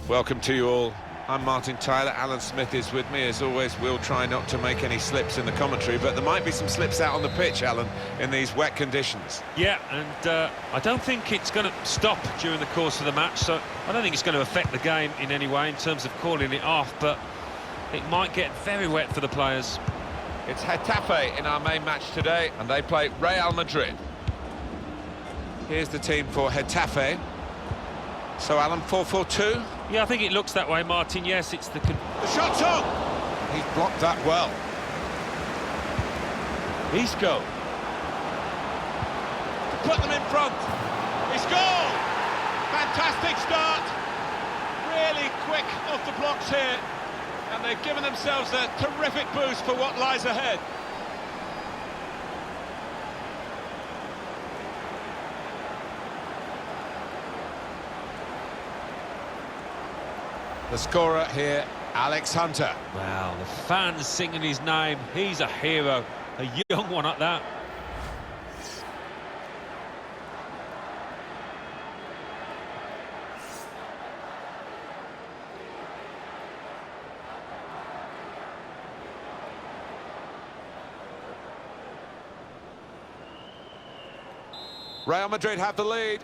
Welcome to you all. I'm Martin Tyler. Alan Smith is with me. As always, we'll try not to make any slips in the commentary, but there might be some slips out on the pitch, Alan, in these wet conditions. Yeah, and I don't think it's going to stop during the course of the match, so I don't think it's going to affect the game in any way in terms of calling it off, but it might get very wet for the players. It's Getafe in our main match today, and they play Real Madrid. Here's the team for Getafe. So, Alan, 4-4-2? Yeah, I think it looks that way, Martin. Yes, it's the shot's on! He's blocked that well. Isco. To put them in front. He's goal! Fantastic start. Really quick off the blocks here. And they've given themselves a terrific boost for what lies ahead. The scorer here, Alex Hunter. Wow, the fans singing his name. He's a hero. A young one at that. Real Madrid have the lead.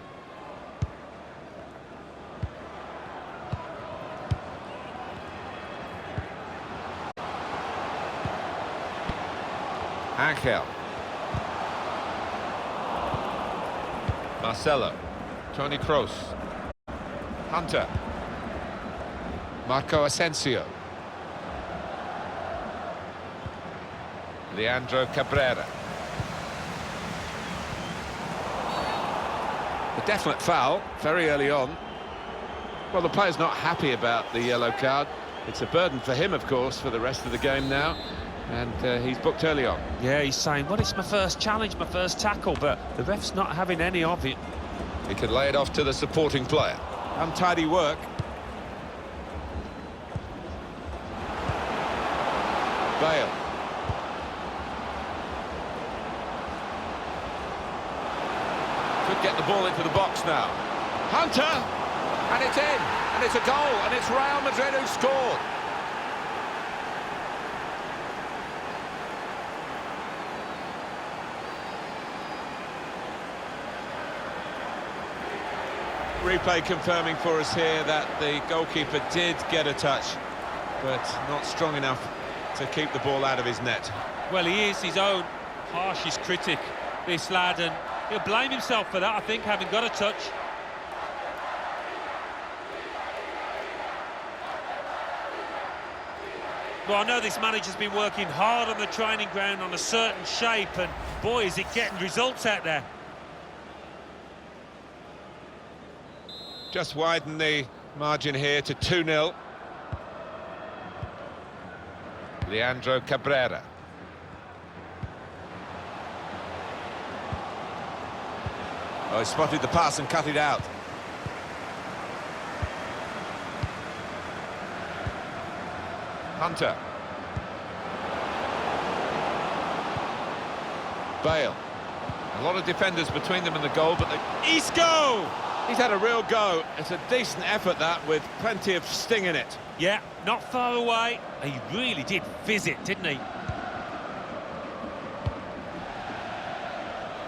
Angel. Marcelo. Toni Kroos. Hunter. Marco Asensio. Leandro Cabrera. A definite foul, very early on. Well, the player's not happy about the yellow card. It's a burden for him, of course, for the rest of the game now. And he's booked early on. Yeah, he's saying, well, it's my first challenge, my first tackle, but the ref's not having any of it. He could lay it off to the supporting player. Untidy work. Bale. Could get the ball into the box now. Hunter! And it's in! And it's a goal! And it's Real Madrid who scored! Replay confirming for us here that the goalkeeper did get a touch, but not strong enough to keep the ball out of his net. Well, he is his own harshest critic, this lad, and he'll blame himself for that, I think, having got a touch. Well, I know this manager's been working hard on the training ground on a certain shape, and boy, is it getting results out there. Just widen the margin here to 2-0. Leandro Cabrera. Oh, he spotted the pass and cut it out. Hunter. Bale. A lot of defenders between them and the goal, but Isco! He's had a real go. It's a decent effort, that, with plenty of sting in it. Yeah, not far away. He really did fizz it, didn't he?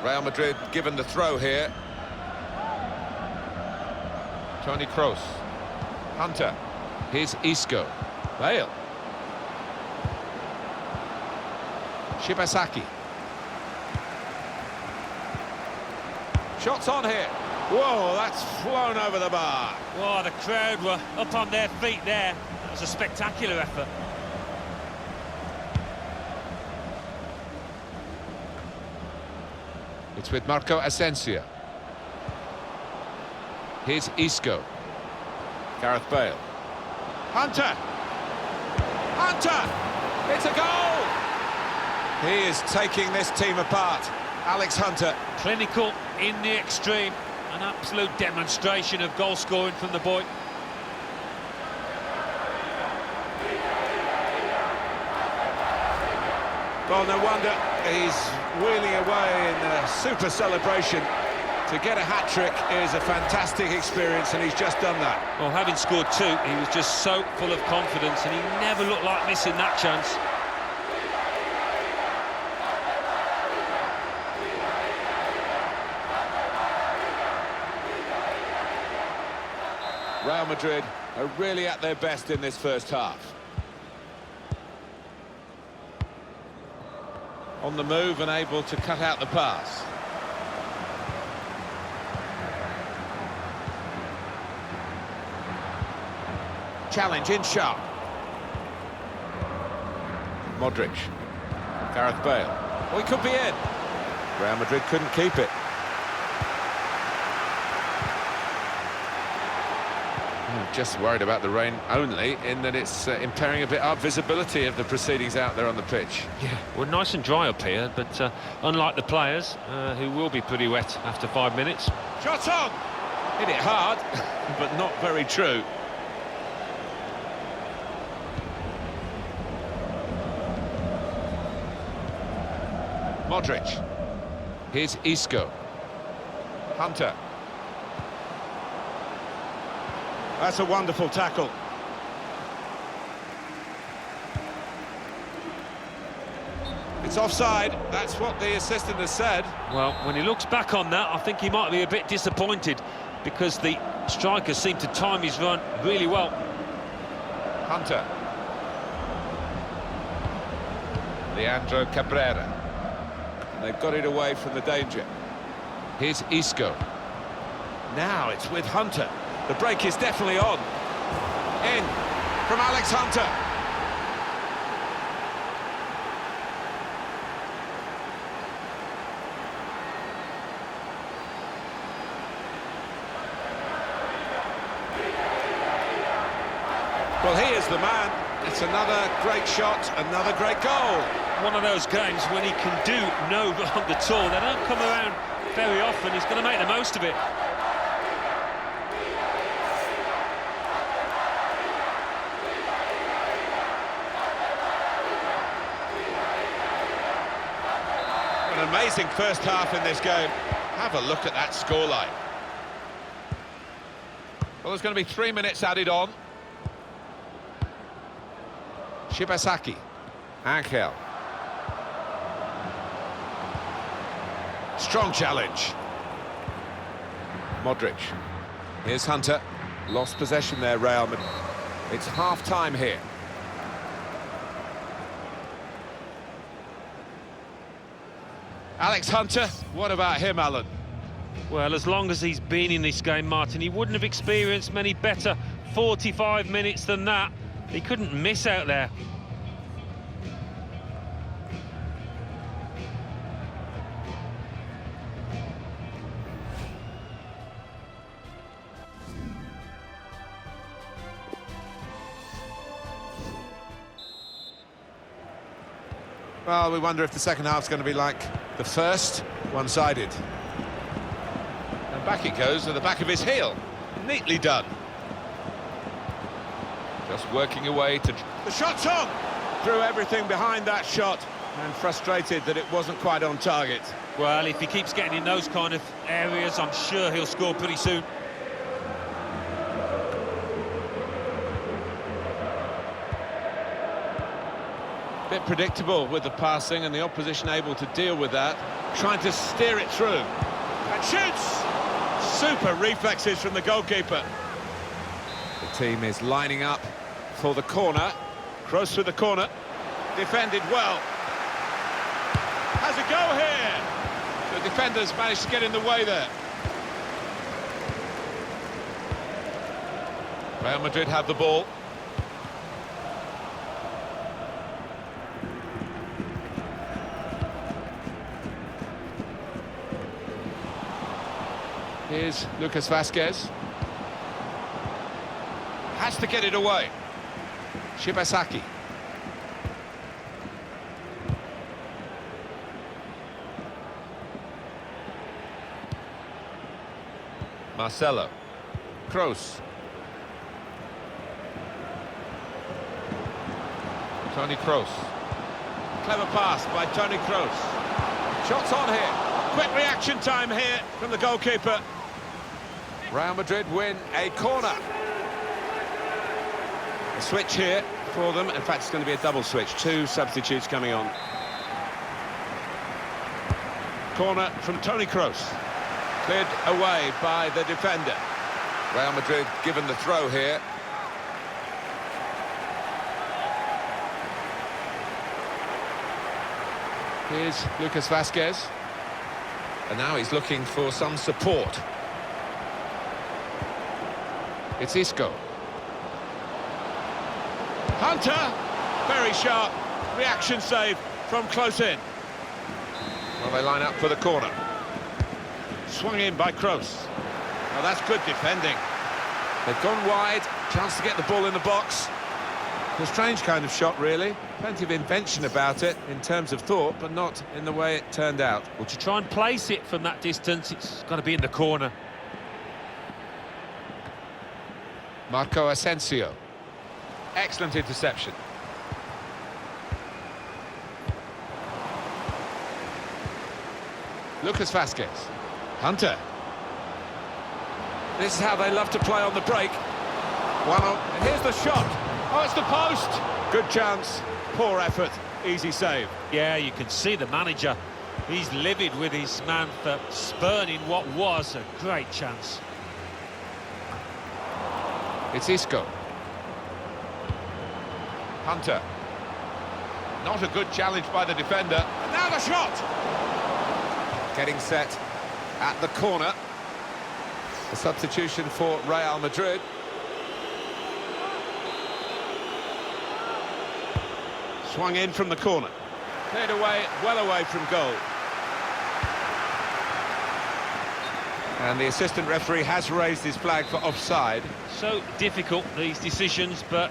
Real Madrid given the throw here. Toni Kroos. Hunter. Here's Isco. Bale. Shibasaki. Shots on here. Whoa, that's flown over the bar. Whoa, the crowd were up on their feet there. That was a spectacular effort. It's with Marco Asensio. Here's Isco. Gareth Bale. Hunter! Hunter! It's a goal! He is taking this team apart. Alex Hunter. Clinical in the extreme. An absolute demonstration of goal scoring from the boy. Well, no wonder he's wheeling away in a super celebration. To get a hat-trick is a fantastic experience, and he's just done that. Well, having scored two, he was just so full of confidence, and he never looked like missing that chance. Real Madrid are really at their best in this first half. On the move and able to cut out the pass. Challenge in sharp. Modric. Gareth Bale. Oh, he could be in. Real Madrid couldn't keep it. Just worried about the rain only, in that it's impairing a bit our visibility of the proceedings out there on the pitch. Yeah, we're nice and dry up here, but unlike the players, who will be pretty wet after 5 minutes. Shot on! Hit it hard, but not very true. Modric. Here's Isco. Hunter. That's a wonderful tackle. It's offside. That's what the assistant has said. Well, when he looks back on that, I think he might be a bit disappointed, because the striker seemed to time his run really well. Hunter. Leandro Cabrera. And they've got it away from the danger. Here's Isco. Now it's with Hunter. The break is definitely on. In from Alex Hunter. Well, he is the man. It's another great shot, another great goal. One of those games when he can do no wrong at all. They don't come around very often. He's going to make the most of it. An amazing first half in this game. Have a look at that scoreline. Well, there's going to be 3 minutes added on. Shibasaki. Angel. Strong challenge. Modric. Here's Hunter. Lost possession there, Real Madrid. It's half-time here. Alex Hunter, what about him, Alan? Well, as long as he's been in this game, Martin, he wouldn't have experienced many better 45 minutes than that. He couldn't miss out there. Well, we wonder if the second half's going to be like the first, one-sided. And back it goes to the back of his heel. Neatly done. Just working away to... The shot's on! Threw everything behind that shot, and frustrated that it wasn't quite on target. Well, if he keeps getting in those kind of areas, I'm sure he'll score pretty soon. Bit predictable with the passing, and the opposition able to deal with that, trying to steer it through. And shoots! Super reflexes from the goalkeeper. The team is lining up for the corner. Cross through the corner. Defended well. Has a go here. The defenders managed to get in the way there. Real Madrid have the ball. Here's Lucas Vazquez. Has to get it away. Shibasaki. Marcelo. Kroos. Toni Kroos. Clever pass by Toni Kroos. Shots on here. Quick reaction time here from the goalkeeper. Real Madrid win a corner. A switch here for them. In fact, it's going to be a double switch. 2 substitutes coming on. Corner from Toni Kroos. Cleared away by the defender. Real Madrid given the throw here. Here's Lucas Vazquez. And now he's looking for some support. It's Isco. Hunter! Very sharp. Reaction save from close in. Well, they line up for the corner. Swung in by Kroos. Now that's good defending. They've gone wide. Chance to get the ball in the box. A strange kind of shot, really. Plenty of invention about it in terms of thought, but not in the way it turned out. Well, to try and place it from that distance, it's got to be in the corner. Marco Asensio. Excellent interception. Lucas Vazquez. Hunter. This is how they love to play on the break. And here's the shot. Oh, it's the post. Good chance. Poor effort. Easy save. Yeah, you can see the manager. He's livid with his man for spurning what was a great chance. It's Isco. Hunter. Not a good challenge by the defender. And now the shot. Getting set at the corner. A substitution for Real Madrid. Swung in from the corner. Cleared away, well away from goal. And the assistant referee has raised his flag for offside. So difficult, these decisions, but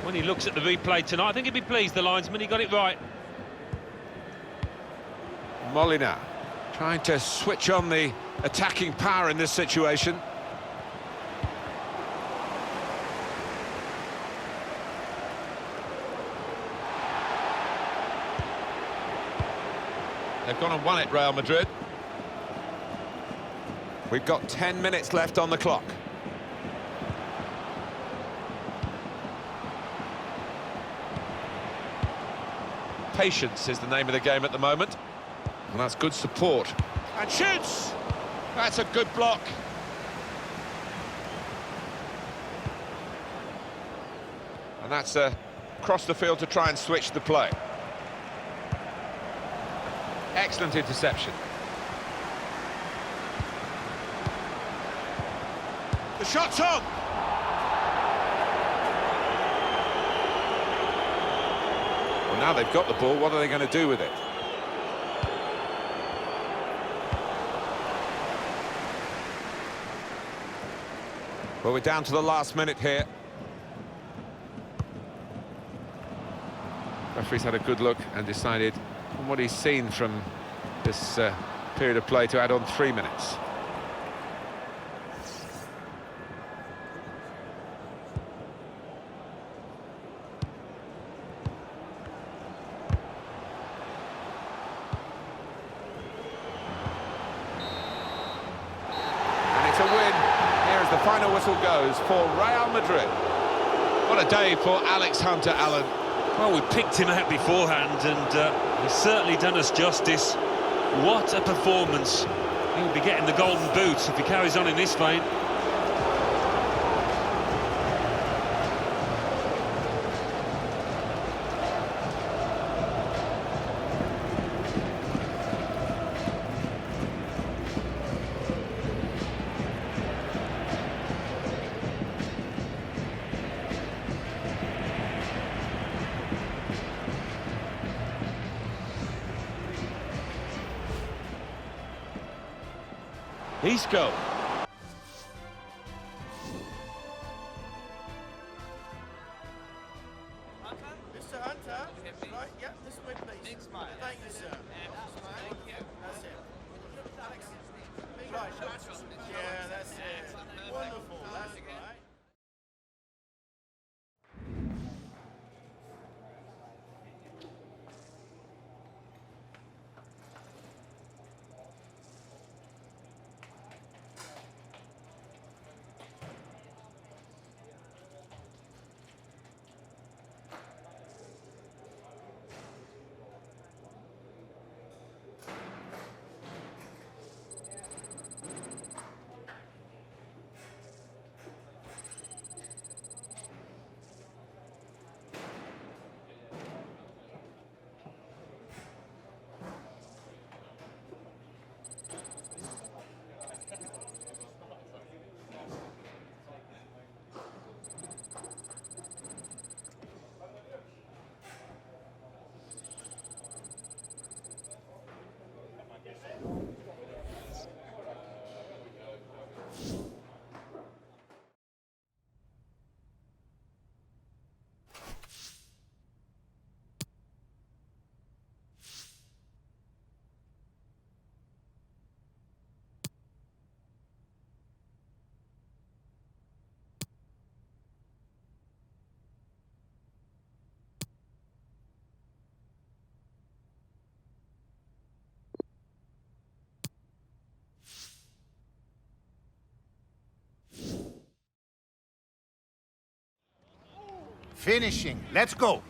when he looks at the replay tonight, I think he'd be pleased, the linesman, he got it right. Molina trying to switch on the attacking power in this situation. They've gone and won it, Real Madrid. We've got 10 minutes left on the clock. Patience is the name of the game at the moment. And that's good support. And shoots! That's a good block. And that's across the field to try and switch the play. Excellent interception. The shot's on! Well, now they've got the ball, what are they going to do with it? Well, we're down to the last minute here. Referee's had a good look and decided, from what he's seen from this period of play, to add on 3 minutes. And it's a win. Here as the final whistle goes for Real Madrid. What a day for Alex Hunter, Alan. Well, we picked him out beforehand, and he's certainly done us justice. What a performance. He'll be getting the golden boot if he carries on in this vein. Isco. Mr. Hunter, right, yeah, this way, please. Thank you, sir. Thank you. That's it. Right, yeah, that's it. Wonderful, that's right. Finishing. Let's go.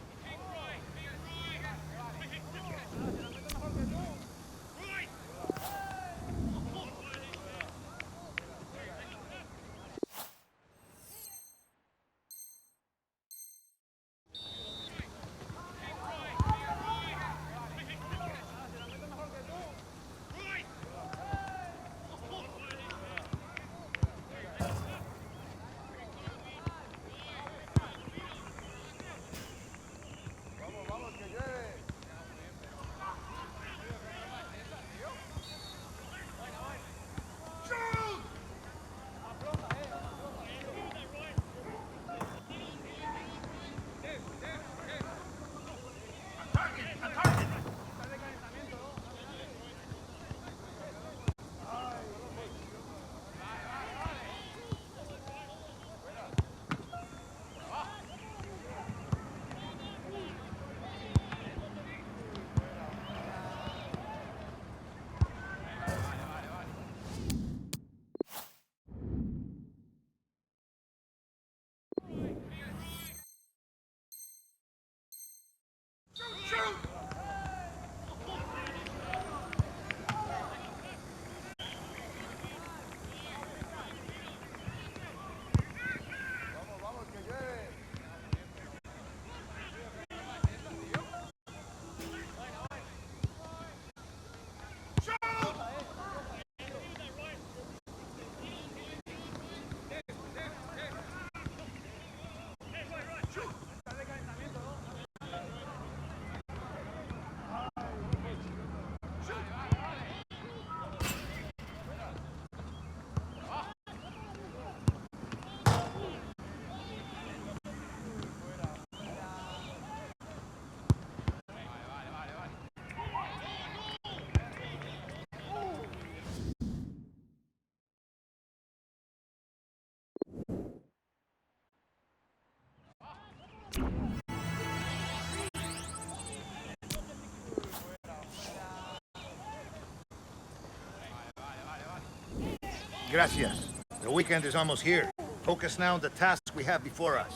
Gracias. The weekend is almost here. Focus now on the task we have before us.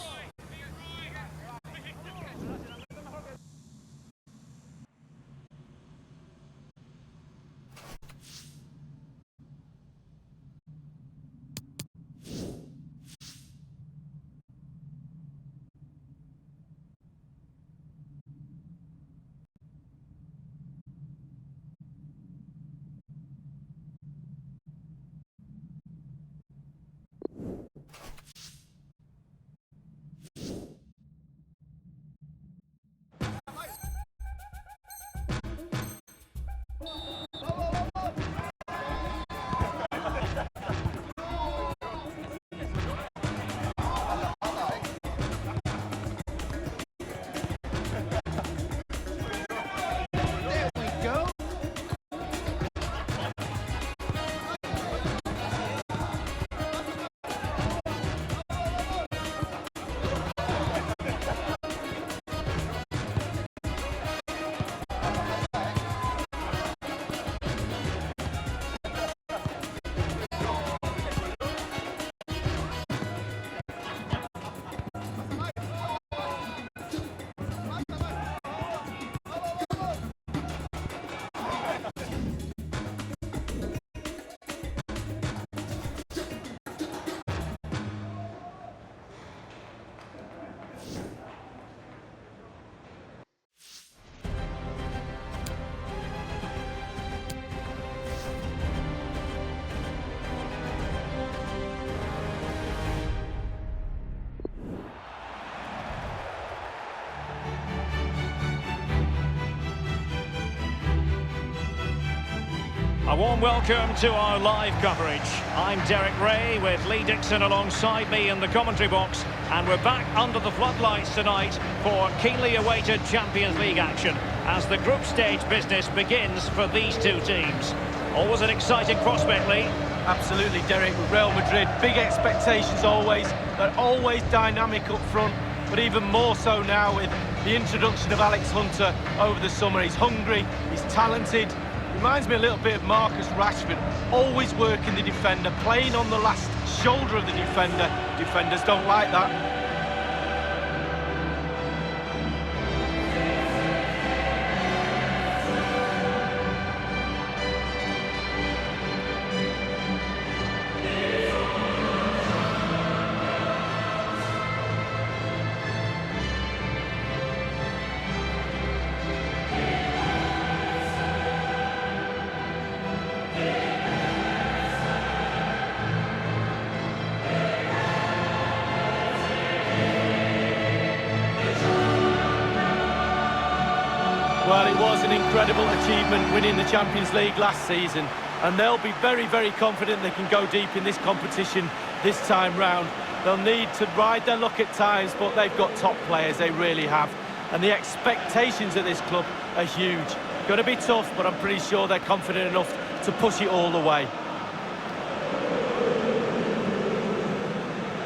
A warm welcome to our live coverage. I'm Derek Ray with Lee Dixon alongside me in the commentary box, and we're back under the floodlights tonight for keenly awaited Champions League action as the group stage business begins for these two teams. Always an exciting prospect, Lee. Absolutely, Derek. With Real Madrid, big expectations always. They're always dynamic up front, but even more so now with the introduction of Alex Hunter over the summer. He's hungry, he's talented. Reminds me a little bit of Marcus Rashford, always working the defender, playing on the last shoulder of the defender. Defenders don't like that. Well, it was an incredible achievement winning the Champions League last season, and they'll be very, very confident they can go deep in this competition this time round. They'll need to ride their luck at times, but they've got top players, they really have. And the expectations of this club are huge. Going to be tough, but I'm pretty sure they're confident enough to push it all the way.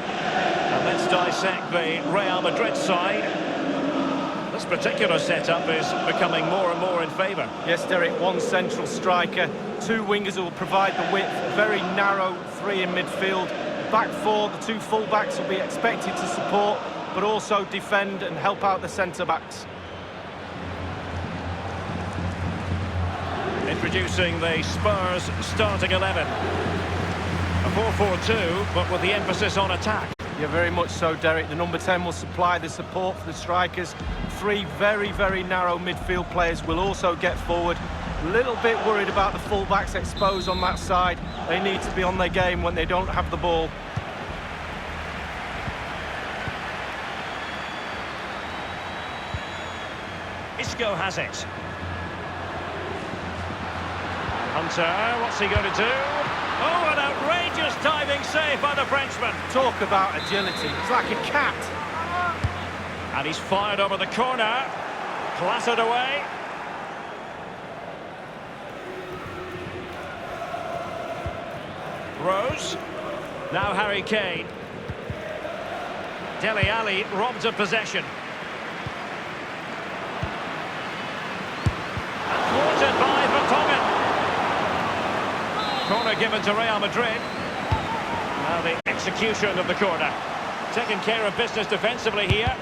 And let's dissect the Real Madrid side. This particular setup is becoming more and more in favour. Yes, Derek, one central striker, two wingers who will provide the width, a very narrow three in midfield. Back four, the two full-backs will be expected to support, but also defend and help out the centre-backs. Introducing the Spurs starting 11. A 4-4-2, but with the emphasis on attack. Yeah, very much so, Derek. The number 10 will supply the support for the strikers. Three very, very narrow midfield players will also get forward. A little bit worried about the full-backs exposed on that side. They need to be on their game when they don't have the ball. Isco has it. Hunter, what's he going to do? Oh, an outrageous diving save by the Frenchman. Talk about agility. It's like a cat. And he's fired over the corner. Clattered away. Rose. Now Harry Kane. Dele Alli robbed of possession. And thwarted by Vertonghen. Corner given to Real Madrid. Now the execution of the corner. Taking care of business defensively here.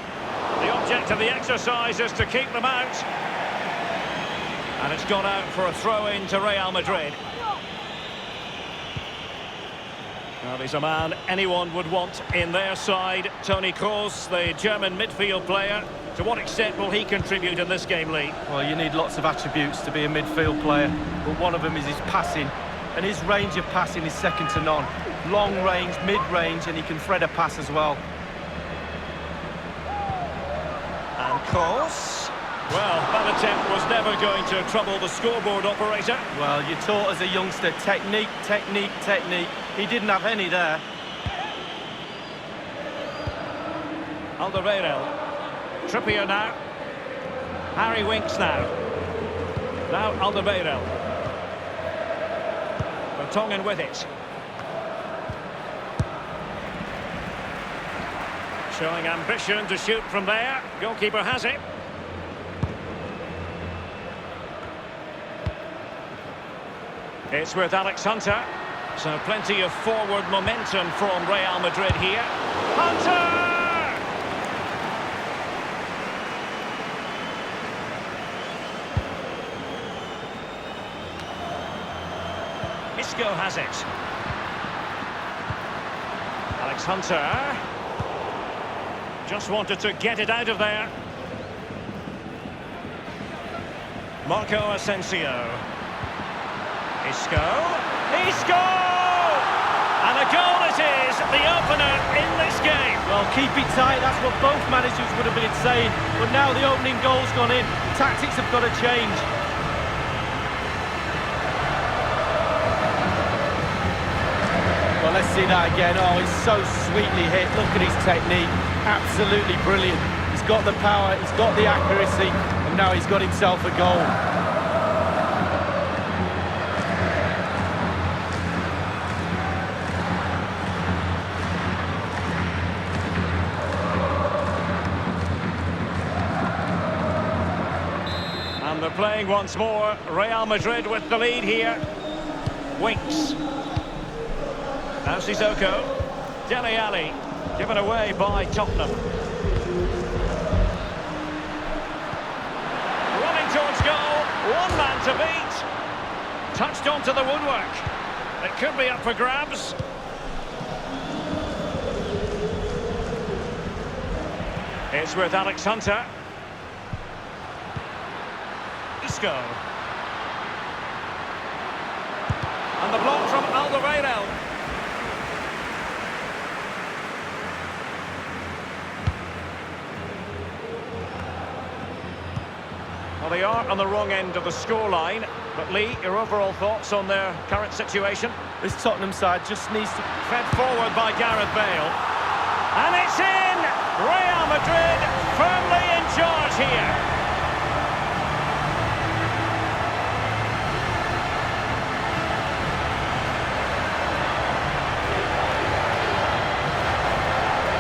The object of the exercise is to keep them out. And it's gone out for a throw-in to Real Madrid. Well, he's a man anyone would want in their side. Toni Kroos, the German midfield player. To what extent will he contribute in this game, Lee? Well, you need lots of attributes to be a midfield player, but one of them is his passing. And his range of passing is second to none. Long range, mid-range, and he can thread a pass as well. And Kroos. Well, that attempt was never going to trouble the scoreboard operator. Well, you're taught as a youngster, technique, technique, technique. He didn't have any there. Alderweireld. Trippier now. Harry Winks now. Now Alderweireld. Vertonghen with it. Showing ambition to shoot from there. Goalkeeper has it. It's with Alex Hunter. So plenty of forward momentum from Real Madrid here. Hunter! Isco has it. Alex Hunter. Just wanted to get it out of there. Marco Asensio. Isco. Isco! And a goal it is, the opener in this game. Well, keep it tight, that's what both managers would have been saying. But now the opening goal's gone in. Tactics have got to change. Well, let's see that again. Oh, he's so sweetly hit. Look at his technique. Absolutely brilliant. He's got the power, he's got the accuracy, and now he's got himself a goal. And they're playing once more. Real Madrid with the lead here. Winks. Now Sissoko. Dele Alli. Given away by Tottenham. Running towards goal. One man to beat. Touched onto the woodwork. It could be up for grabs. It's with Alex Hunter. Isco. And the block from Alderweireld. Well, they are on the wrong end of the scoreline. But Lee, your overall thoughts on their current situation? This Tottenham side just needs to... Fed forward by Gareth Bale. And it's in! Real Madrid firmly in charge here.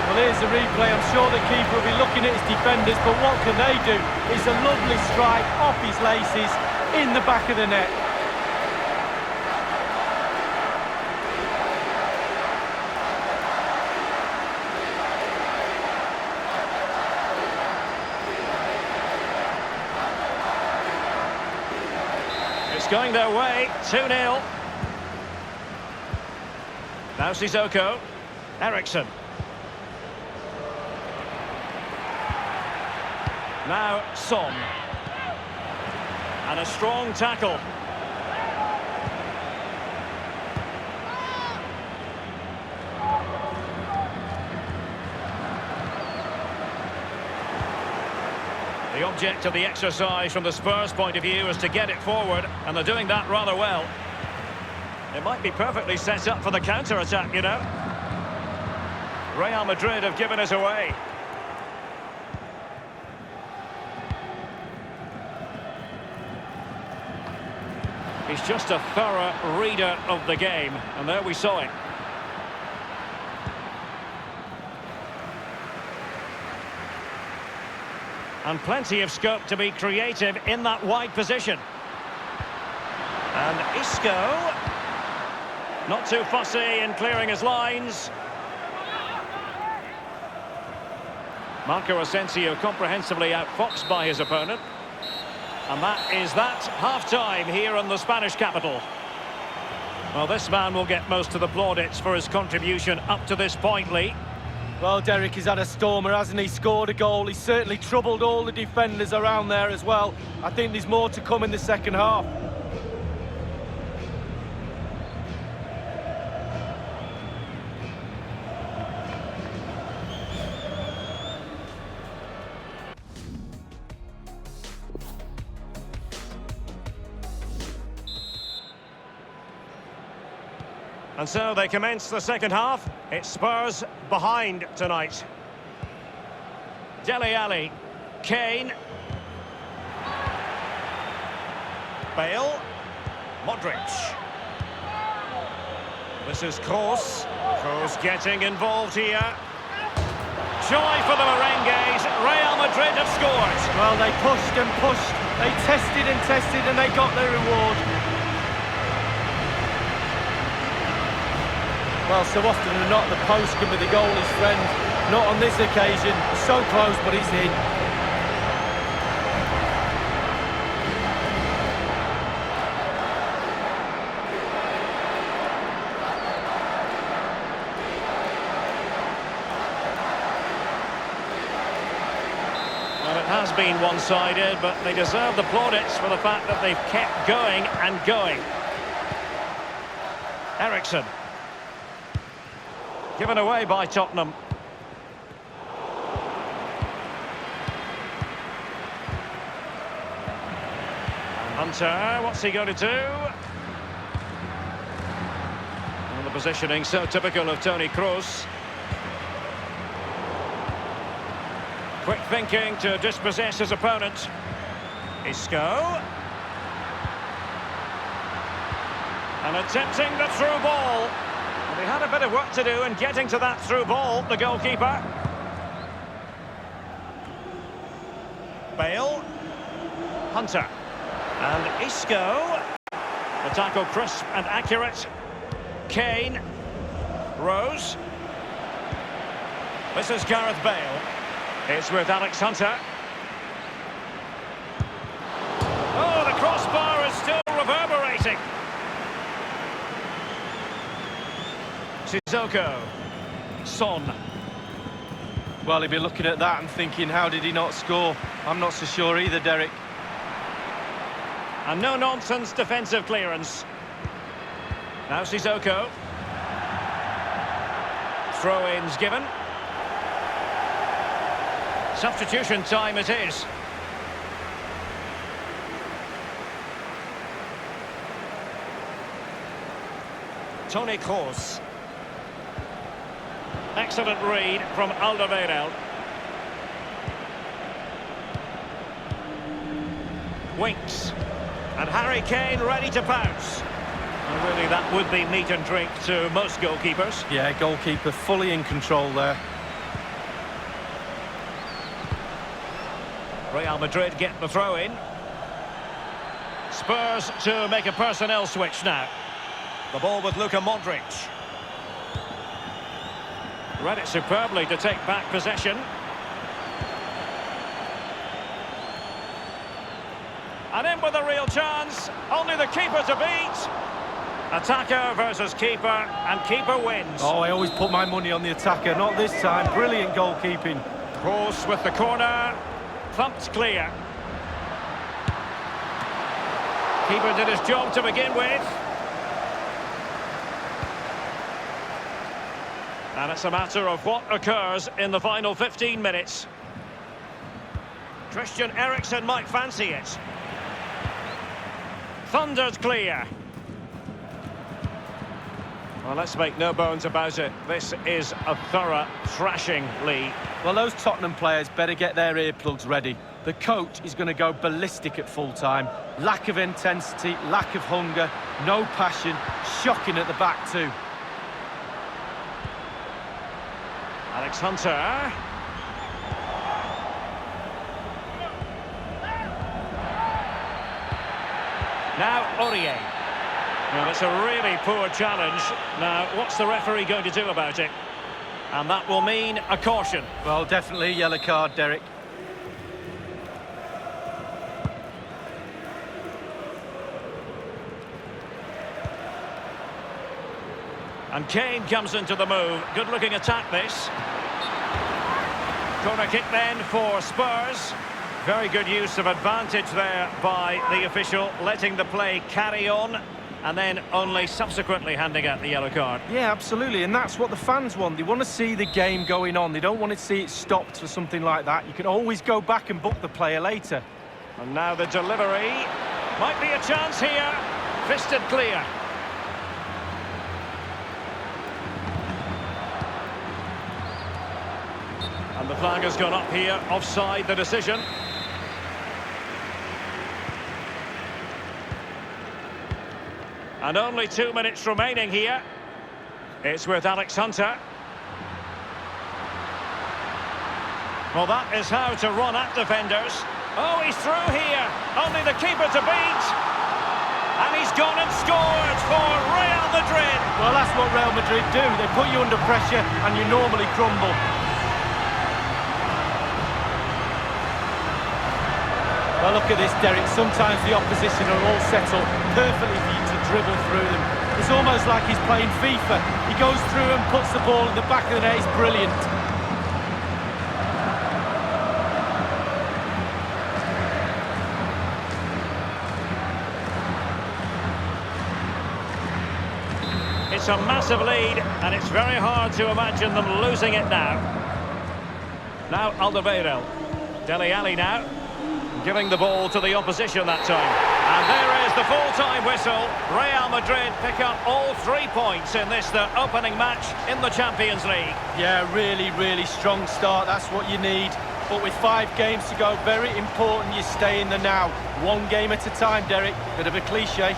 Well, here's the replay. I'm sure the keeper will be looking at his defenders, but what can they do? It's a lovely strike off his laces in the back of the net. It's going their way, 2-0. Now Sissoko. Eriksson. Now Son. And a strong tackle. The object of the exercise from the Spurs' point of view is to get it forward, and they're doing that rather well. It might be perfectly set up for the counter-attack, you know. Real Madrid have given it away. He's just a thorough reader of the game, and there we saw it. And plenty of scope to be creative in that wide position. And Isco, not too fussy in clearing his lines. Marco Asensio comprehensively outfoxed by his opponent. And that is that, half-time here in the Spanish capital. Well, this man will get most of the plaudits for his contribution up to this point, Lee. Well, Derek, he's had a stormer, hasn't he? Scored a goal. He's certainly troubled all the defenders around there as well. I think there's more to come in the second half. And so they commence the second half. It's Spurs behind tonight. Dele Alli, Kane, Bale, Modric. This is Kroos. Kroos getting involved here. Joy for the Merengues. Real Madrid have scored. Well, they pushed and pushed. They tested and tested and they got their reward. Well, so often than not, the post can be the goalie's friend. Not on this occasion. So close, but he's in. Well, it has been one-sided, but they deserve the plaudits for the fact that they've kept going and going. Eriksson. Given away by Tottenham. Hunter, what's he going to do? And the positioning so typical of Toni Kroos. Quick thinking to dispossess his opponent. Isco. And attempting the through ball. They had a bit of work to do in getting to that through ball, the goalkeeper. Bale. Hunter. And Isco. The tackle crisp and accurate. Kane. Rose. This is Gareth Bale. It's with Alex Hunter. Oh, the crossbar is still reverberating. Sissoko. Son. Well, he'll be looking at that and thinking, how did he not score? I'm not so sure either, Derek. And no-nonsense defensive clearance. Now Sissoko. Throw-ins given. Substitution time it is. Toni Kroos. Excellent read from Alderweireld. Winks. And Harry Kane ready to pounce. And really, that would be meat and drink to most goalkeepers. Yeah, goalkeeper fully in control there. Real Madrid get the throw in. Spurs to make a personnel switch now. The ball with Luka Modric. Read it superbly to take back possession. And in with a real chance. Only the keeper to beat. Attacker versus keeper, and keeper wins. Oh, I always put my money on the attacker. Not this time. Brilliant goalkeeping. Kroos with the corner. Thumped clear. Keeper did his job to begin with. And it's a matter of what occurs in the final 15 minutes. Christian Eriksen might fancy it. Thundered clear. Well, let's make no bones about it. This is a thorough thrashing, Lee. Well, those Tottenham players better get their earplugs ready. The coach is going to go ballistic at full time. Lack of intensity, lack of hunger, no passion, shocking at the back too. Alex Hunter. Now Aurier. Well, it's a really poor challenge. Now, what's the referee going to do about it? And that will mean a caution. Well, definitely a yellow card, Derek. And Kane comes into the move. Good-looking attack, this. Corner kick then for Spurs. Very good use of advantage there by the official, letting the play carry on, and then only subsequently handing out the yellow card. Yeah, absolutely, and that's what the fans want. They want to see the game going on. They don't want to see it stopped for something like that. You can always go back and book the player later. And now the delivery. Might be a chance here. Fisted clear. And the flag has gone up here, offside the decision. And only 2 minutes remaining here. It's with Alex Hunter. Well, that is how to run at defenders. Oh, he's through here. Only the keeper to beat. And he's gone and scored for Real Madrid. Well, that's what Real Madrid do. They put you under pressure and you normally crumble. Well, look at this, Derek. Sometimes the opposition are all set up perfectly for you to dribble through them. It's almost like he's playing FIFA. He goes through and puts the ball in the back of the net. It's brilliant. It's a massive lead, and it's very hard to imagine them losing it now. Now Alderweireld. Dele Alli now. Giving the ball to the opposition that time. And there is the full-time whistle. Real Madrid pick up all 3 points in this, their opening match in the Champions League. Yeah, really, really strong start. That's what you need. But with 5 games to go, very important you stay in the now. 1 game at a time, Derek. Bit of a cliche.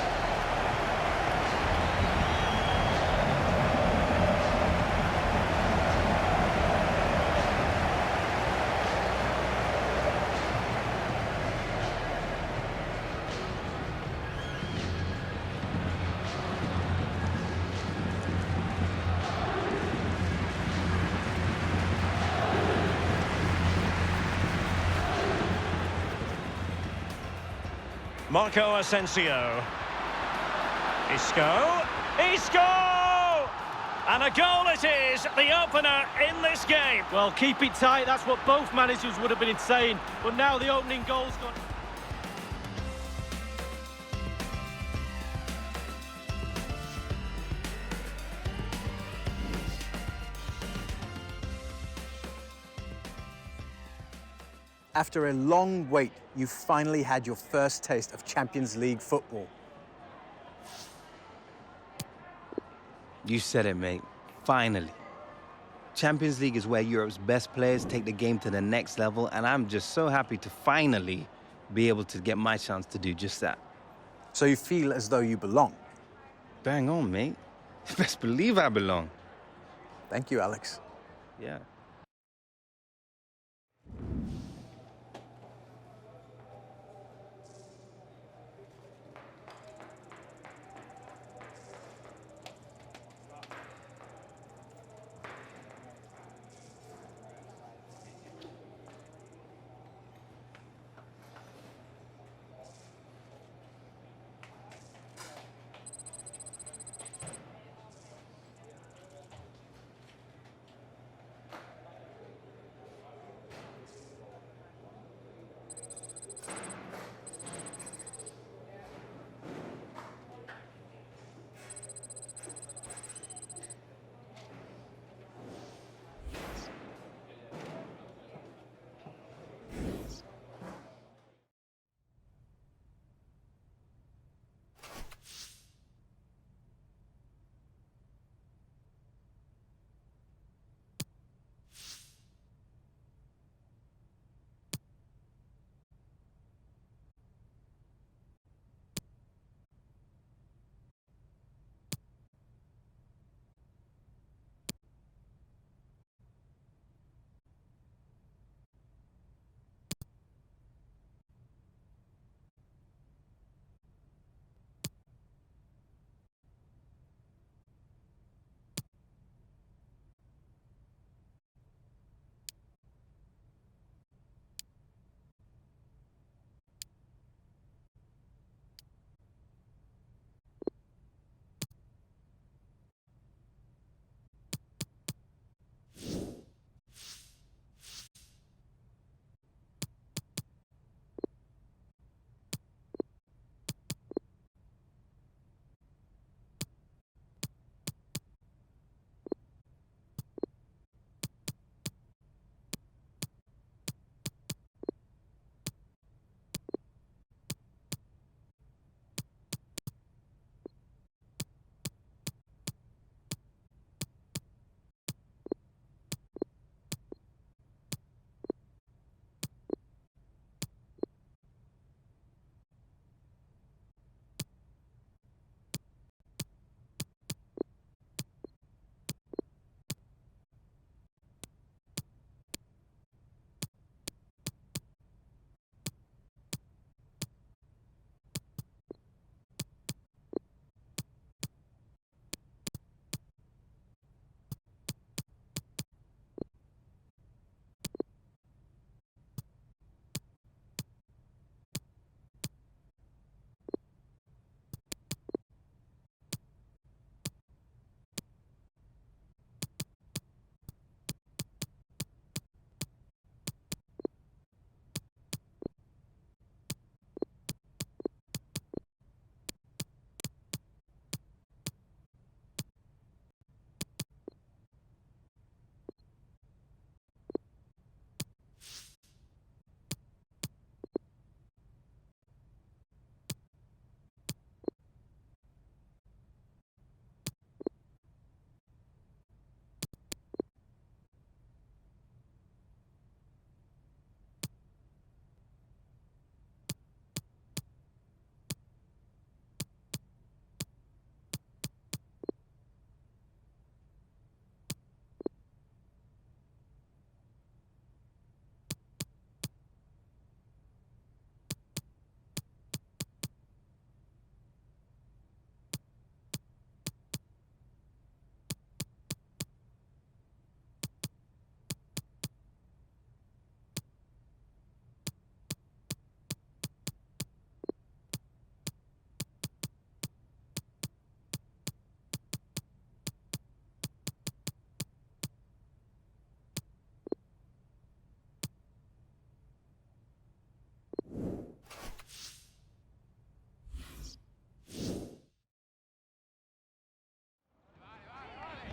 Marco Asensio. Isco! And a goal it is, the opener in this game. Well, keep it tight. That's what both managers would have been saying. But now the opening goal's gone. After a long wait, you finally had your first taste of Champions League football. You said it, mate. Finally. Champions League is where Europe's best players take the game to the next level, and I'm just so happy to finally be able to get my chance to do just that. So you feel as though you belong? Bang on, mate. Best believe I belong. Thank you, Alex. Yeah.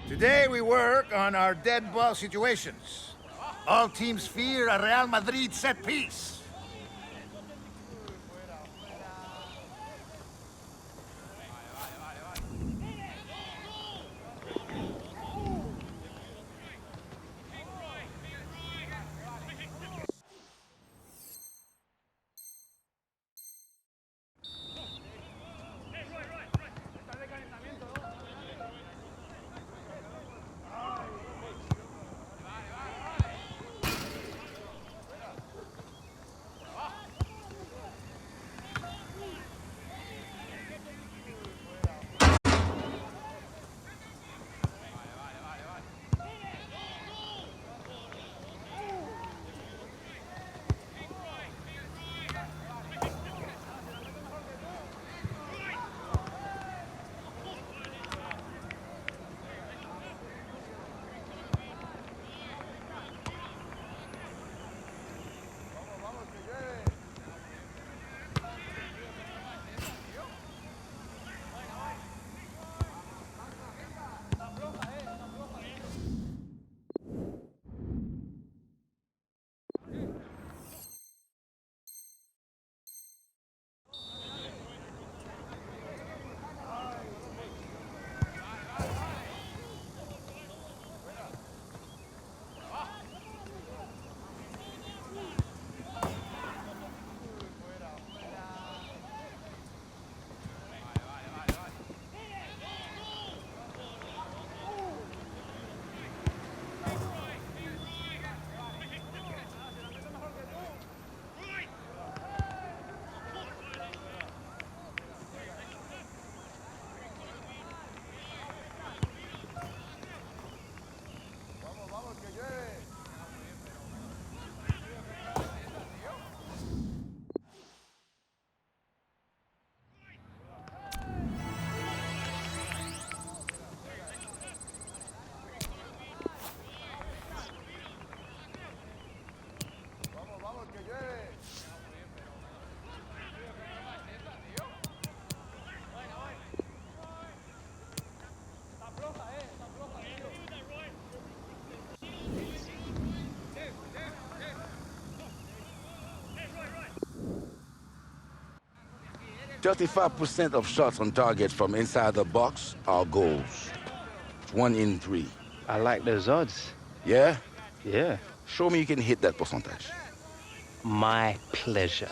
Today we work on our dead ball situations. All teams fear a Real Madrid set piece. 35% of shots on target from inside the box are goals. It's 1 in 3. I like those odds. Yeah? Yeah. Show me you can hit that percentage. My pleasure.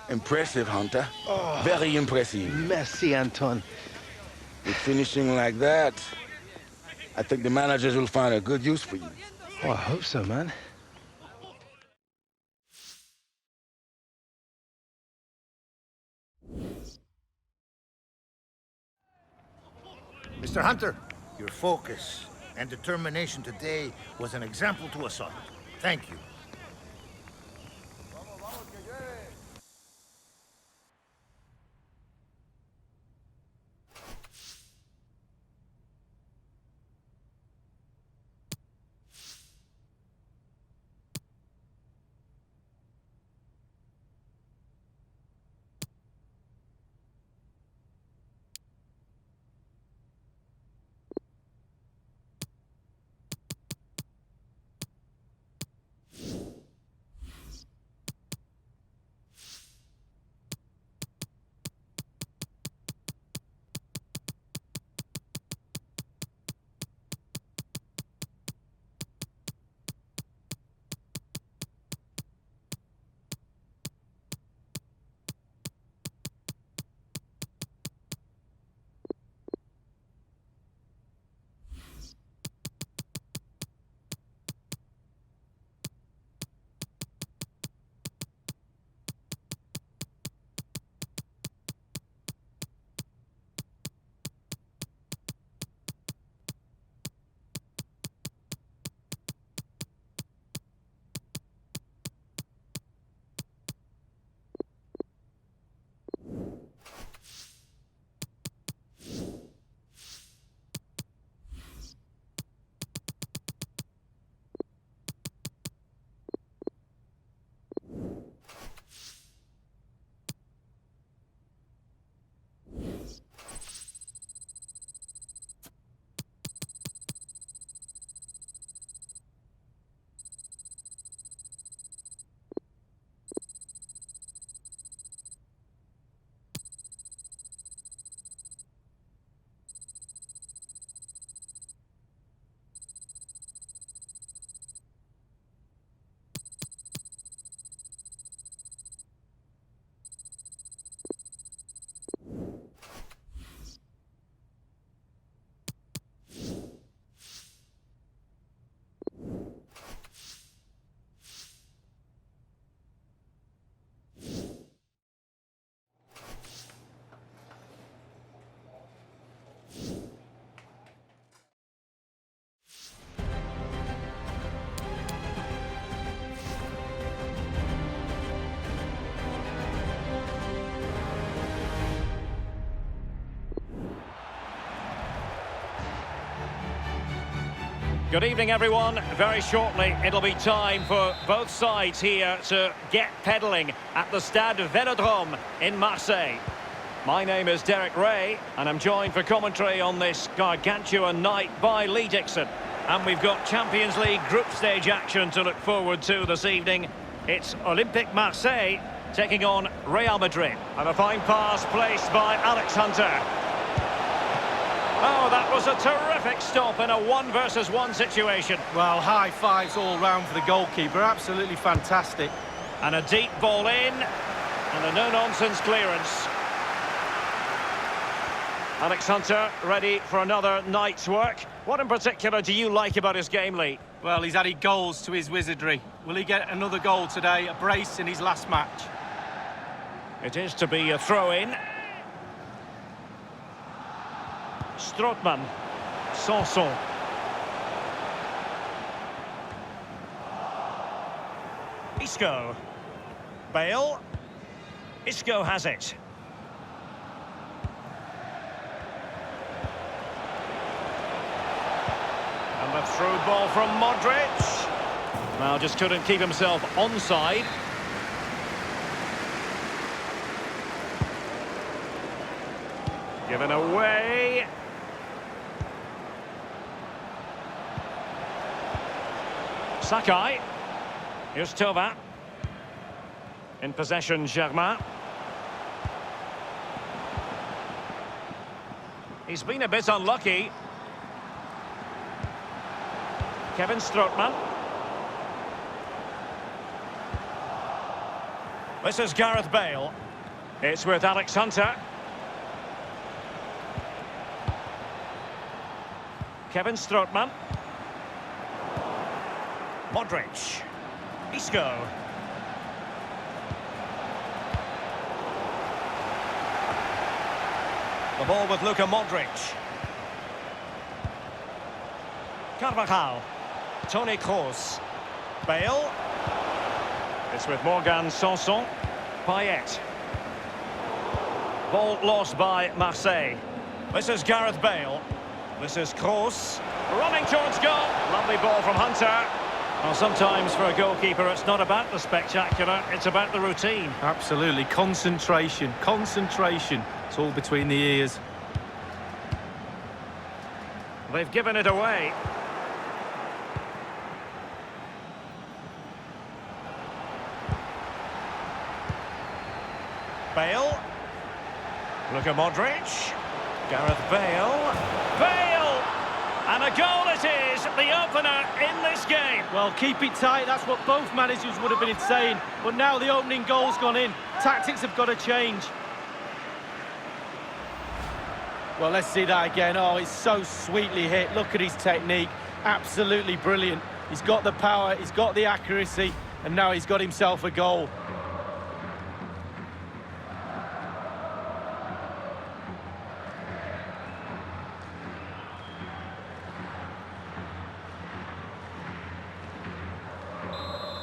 Impressive, Hunter. Very impressive. Merci, Anton. With finishing like that, I think the managers will find a good use for you. Oh, I hope so, man. Mr. Hunter, your focus and determination today was an example to us all. Thank you. Good evening, everyone. Very shortly, it'll be time for both sides here to get pedalling at the Stade Vélodrome in Marseille. My name is Derek Ray, and I'm joined for commentary on this gargantuan night by Lee Dixon. And we've got Champions League group stage action to look forward to this evening. It's Olympique Marseille taking on Real Madrid. And a fine pass placed by Alex Hunter. Oh, that was a terrific stop in a 1-versus-1 situation. Well, high fives all round for the goalkeeper. Absolutely fantastic. And a deep ball in, and a no-nonsense clearance. Alex Hunter ready for another night's work. What in particular do you like about his game, Lee? Well, he's added goals to his wizardry. Will he get another goal today? A brace in his last match. It is to be a throw-in. Strootman. Sanson. Isco. Bale. Isco has it. And the through ball from Modric. Now just couldn't keep himself onside. Given away. Sakai. Here's Tova. In possession, Germain. He's been a bit unlucky. Kevin Strootman. This is Gareth Bale. It's with Alex Hunter. Kevin Strootman. Modric. Isco. The ball with Luka Modric. Carvajal. Toni Kroos. Bale. It's with Morgan Sanson. Payet. Ball lost by Marseille. This is Gareth Bale. This is Kroos. Running towards goal. Lovely ball from Hunter. Well, sometimes for a goalkeeper it's not about the spectacular, it's about the routine. Absolutely. Concentration. Concentration. It's all between the ears. They've given it away. Bale. Luka Modric. Gareth Bale. Bale! And a goal it is, the opener in this game. Well, keep it tight. That's what both managers would have been saying. But now the opening goal's gone in. Tactics have got to change. Well, let's see that again. Oh, it's so sweetly hit. Look at his technique. Absolutely brilliant. He's got the power, he's got the accuracy, and now he's got himself a goal.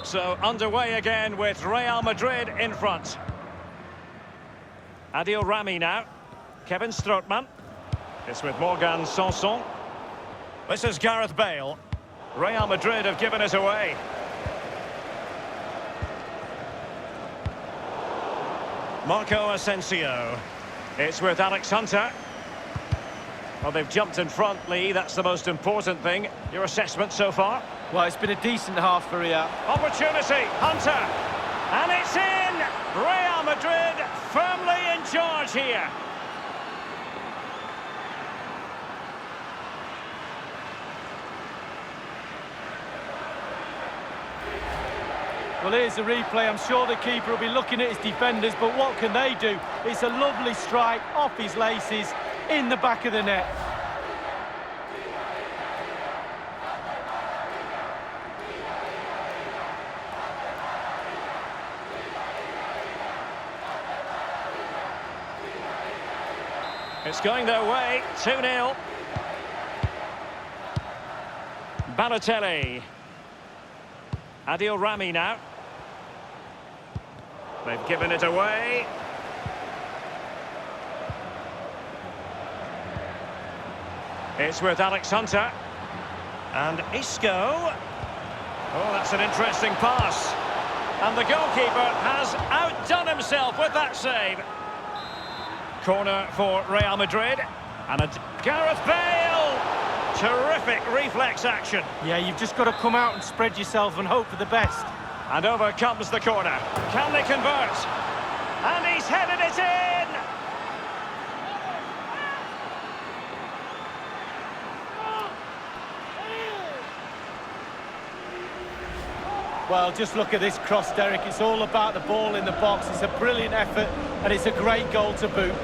So underway again with Real Madrid in front. Adil Rami now. Kevin Strootman. It's with Morgan Sanson. This is Gareth Bale. Real Madrid have given it away. Marco Asensio. It's with Alex Hunter. Well, they've jumped in front, Lee. That's the most important thing. Your assessment so far? Well, it's been a decent half for Real. Opportunity, Hunter. And it's in! Real Madrid firmly in charge here. Well, here's the replay. I'm sure the keeper will be looking at his defenders, but what can they do? It's a lovely strike off his laces in the back of the net. It's going their way, 2-0. Balotelli. Adil Rami now. They've given it away. It's with Alex Hunter. And Isco. Oh, that's an interesting pass. And the goalkeeper has outdone himself with that save. Corner for Real Madrid. And Gareth Bale! Terrific reflex action. Yeah, you've just got to come out and spread yourself and hope for the best. And over comes the corner. Can they convert? And he's headed it in! Well, just look at this cross, Derek. It's all about the ball in the box. It's a brilliant effort, and it's a great goal to boot.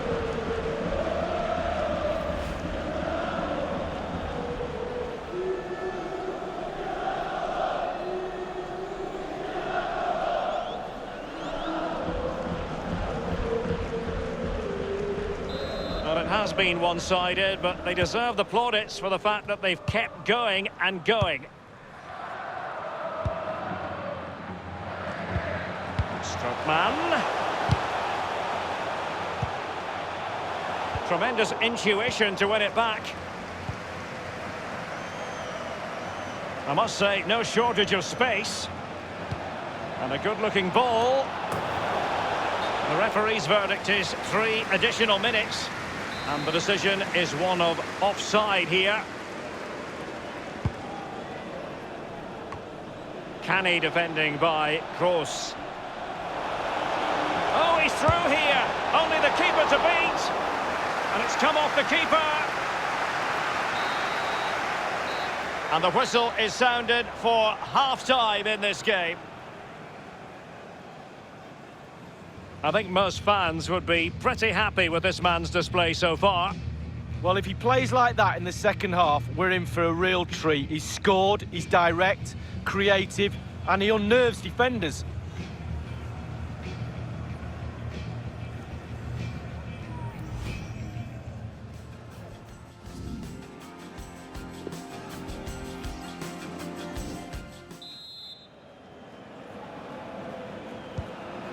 Well, it has been one-sided, but they deserve the plaudits for the fact that they've kept going and going. Strootman. Tremendous intuition to win it back. I must say, no shortage of space. And a good-looking ball. The referee's verdict is 3 additional minutes. And the decision is one of offside here. Canny defending by Kroos. Oh, he's through here. Only the keeper to beat. And it's come off the keeper. And the whistle is sounded for half-time in this game. I think most fans would be pretty happy with this man's display so far. Well, if he plays like that in the second half, we're in for a real treat. He's scored, he's direct, creative, and he unnerves defenders.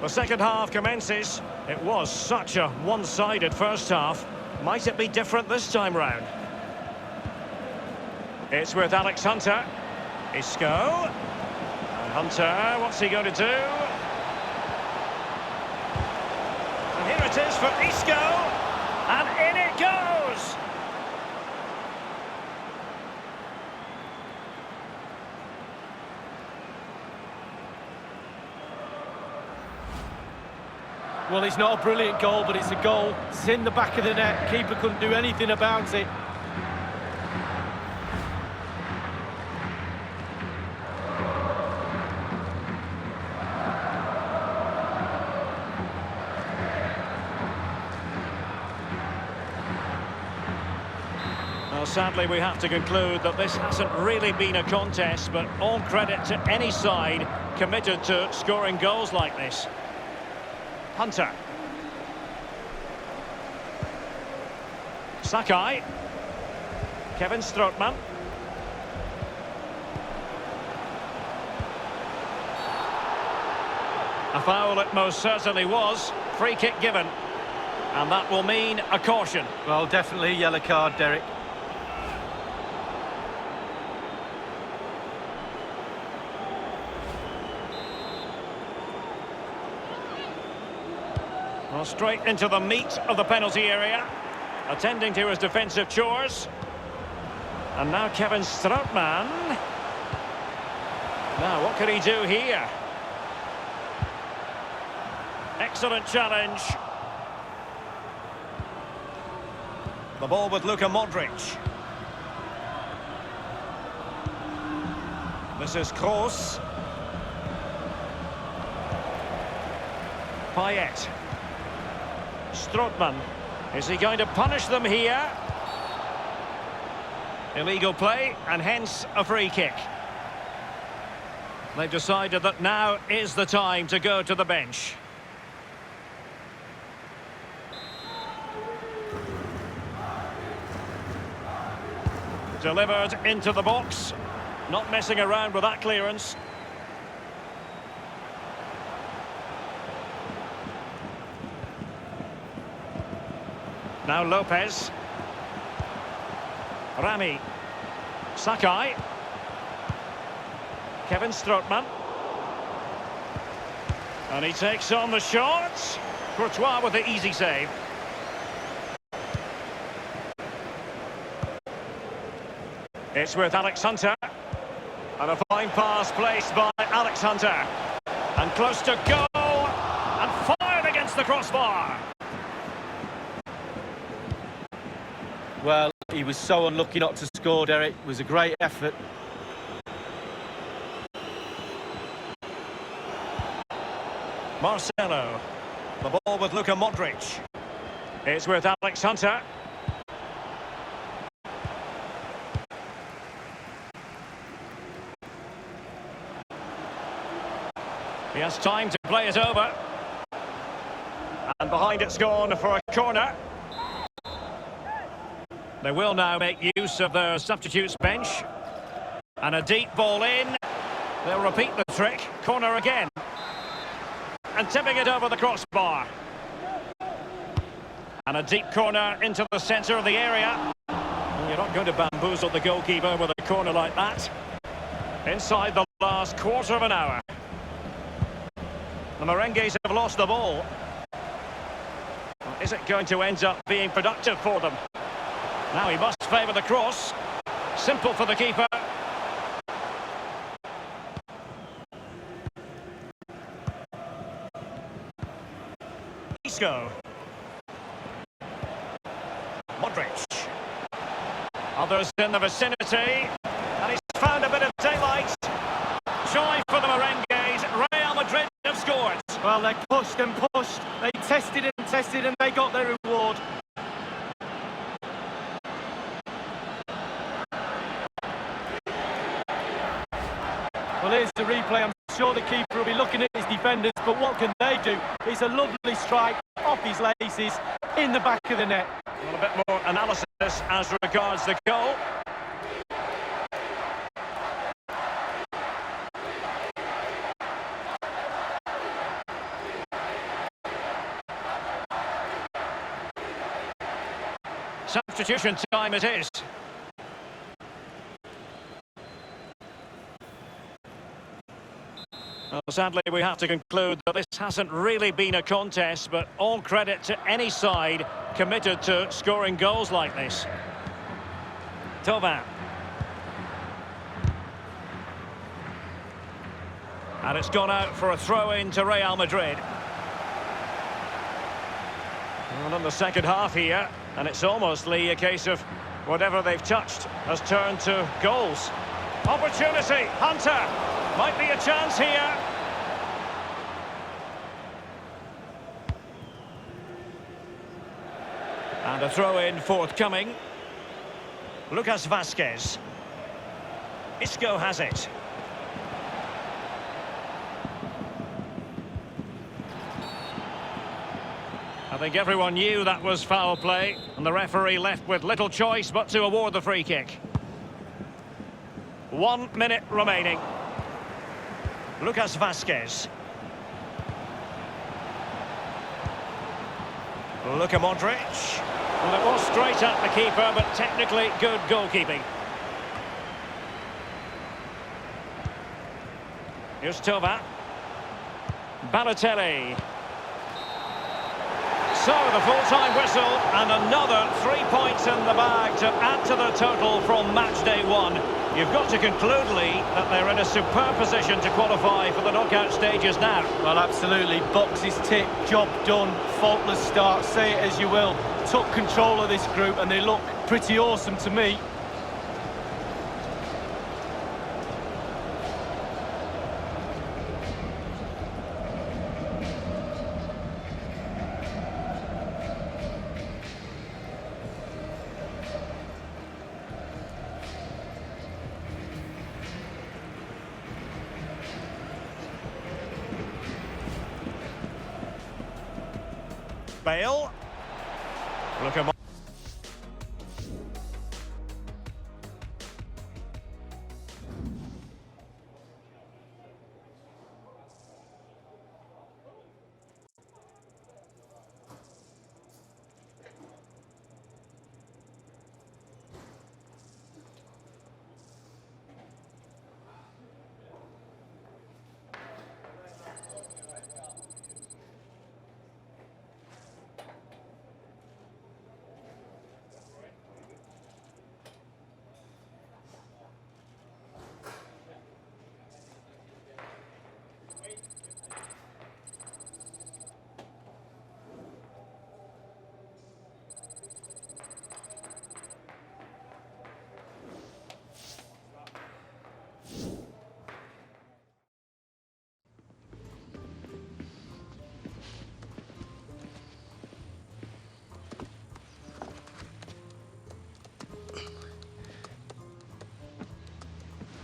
The second half commences. It was such a one-sided first half. Might it be different this time round? It's with Alex Hunter. Isco. And Hunter, what's he going to do? And here it is for Isco. And in it goes! Well, it's not a brilliant goal, but it's a goal. It's in the back of the net. Keeper couldn't do anything about it. Well, sadly, we have to conclude that this hasn't really been a contest, but all credit to any side committed to scoring goals like this. Hunter. Sakai. Kevin Strootman. A foul it most certainly was. Free kick given. And that will mean a caution. Well, definitely a yellow card, Derek. Well, straight into the meat of the penalty area, attending to his defensive chores. And now Kevin Strootman. Now, what can he do here? Excellent challenge. The ball with Luka Modric. This is Kroos. Payet. Strootman. Is he going to punish them here? Illegal play, and hence a free kick. They've decided that now is the time to go to the bench. Delivered into the box. Not messing around with that clearance. Now Lopez. Rami. Sakai. Kevin Strootman. And he takes on the shot. Courtois with the easy save. It's with Alex Hunter. And a fine pass placed by Alex Hunter. And close to goal. And fired against the crossbar. Well, he was so unlucky not to score, Derek. It was a great effort. Marcelo. The ball with Luka Modric. It's with Alex Hunter. He has time to play it over. And behind it's gone for a corner. They will now make use of their substitutes bench. And a deep ball in. They'll repeat the trick. Corner again. And tipping it over the crossbar. And a deep corner into the centre of the area. And you're not going to bamboozle the goalkeeper with a corner like that. Inside the last quarter of an hour. The Merengues have lost the ball. Is it going to end up being productive for them? Now he must favour the cross. Simple for the keeper. Isco. Modric. Others in the vicinity. And he's found a bit of daylight. Joy for the Merengues. Real Madrid have scored. Well, they pushed and pushed. They tested and tested and they got their reward. Well, here's the replay. I'm sure the keeper will be looking at his defenders, but what can they do? It's a lovely strike off his laces in the back of the net. Well, a bit more analysis as regards the goal. Substitution time it is. Well, sadly, we have to conclude that this hasn't really been a contest, but all credit to any side committed to scoring goals like this. Thauvin. And it's gone out for a throw-in to Real Madrid. Well, in the second half here, and it's almost, Lee, a case of whatever they've touched has turned to goals. Opportunity, Hunter. Might be a chance here. And a throw-in forthcoming. Lucas Vasquez. Isco has it. I think everyone knew that was foul play, and the referee left with little choice but to award the free kick. 1 minute remaining. Lucas Vasquez. Luka Modric. Well, it was straight at the keeper, but technically good goalkeeping. Here's Thauvin. Balotelli. So the full-time whistle and another 3 points in the bag to add to the total from match day one. You've got to conclude, Lee, that they're in a superb position to qualify for the knockout stages now. Well, absolutely. Boxes ticked, job done, faultless start, say it as you will. Took control of this group and they look pretty awesome to me. Bale. Look at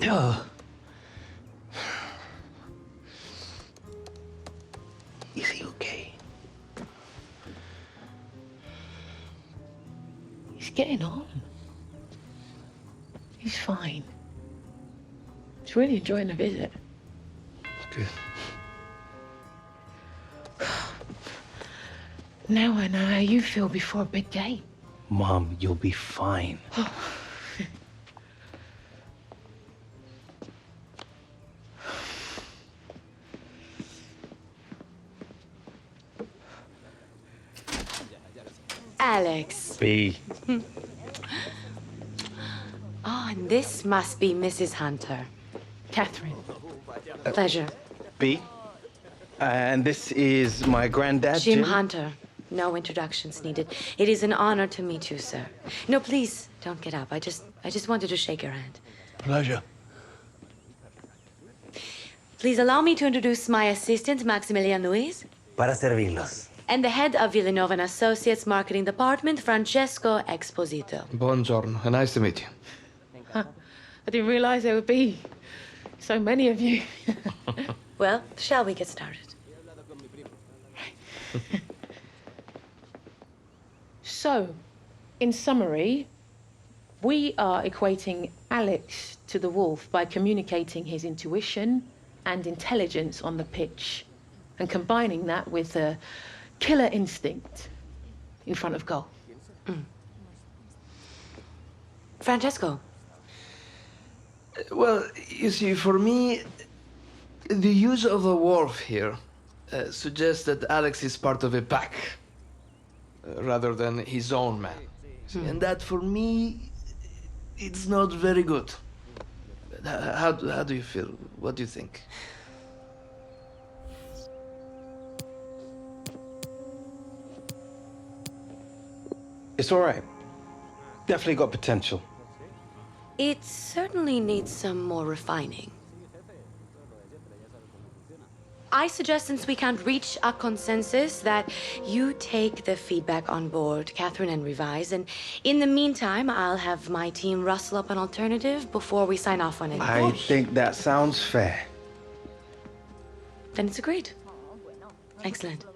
Oh. Is he okay? He's getting on. He's fine. He's really enjoying the visit. Good. Now I know how you feel before a big game. Mom, you'll be fine. Alex. B. Oh, and this must be Mrs. Hunter. Catherine. Pleasure. B. And this is my granddad, Jim Hunter. No introductions needed. It is an honor to meet you, sir. No, please, don't get up. I just wanted to shake your hand. Pleasure. Please allow me to introduce my assistant, Maximilian Luis. Para servirlos. And the head of Villanova and Associates Marketing Department, Francesco Exposito. Buongiorno. Nice to meet you. Huh. I didn't realize there would be so many of you. Well, shall we get started? So, in summary, we are equating Alex to the wolf by communicating his intuition and intelligence on the pitch and combining that with a killer instinct in front of goal. Francesco. Well, you see, for me, the use of the wolf here suggests that Alex is part of a pack rather than his own man. And that, for me, it's not very good. How do you feel? What do you think? It's all right. Definitely got potential. It certainly needs some more refining. I suggest, since we can't reach a consensus, that you take the feedback on board, Catherine, and revise. And in the meantime, I'll have my team rustle up an alternative before we sign off on it. I think that sounds fair. Then it's agreed. Excellent.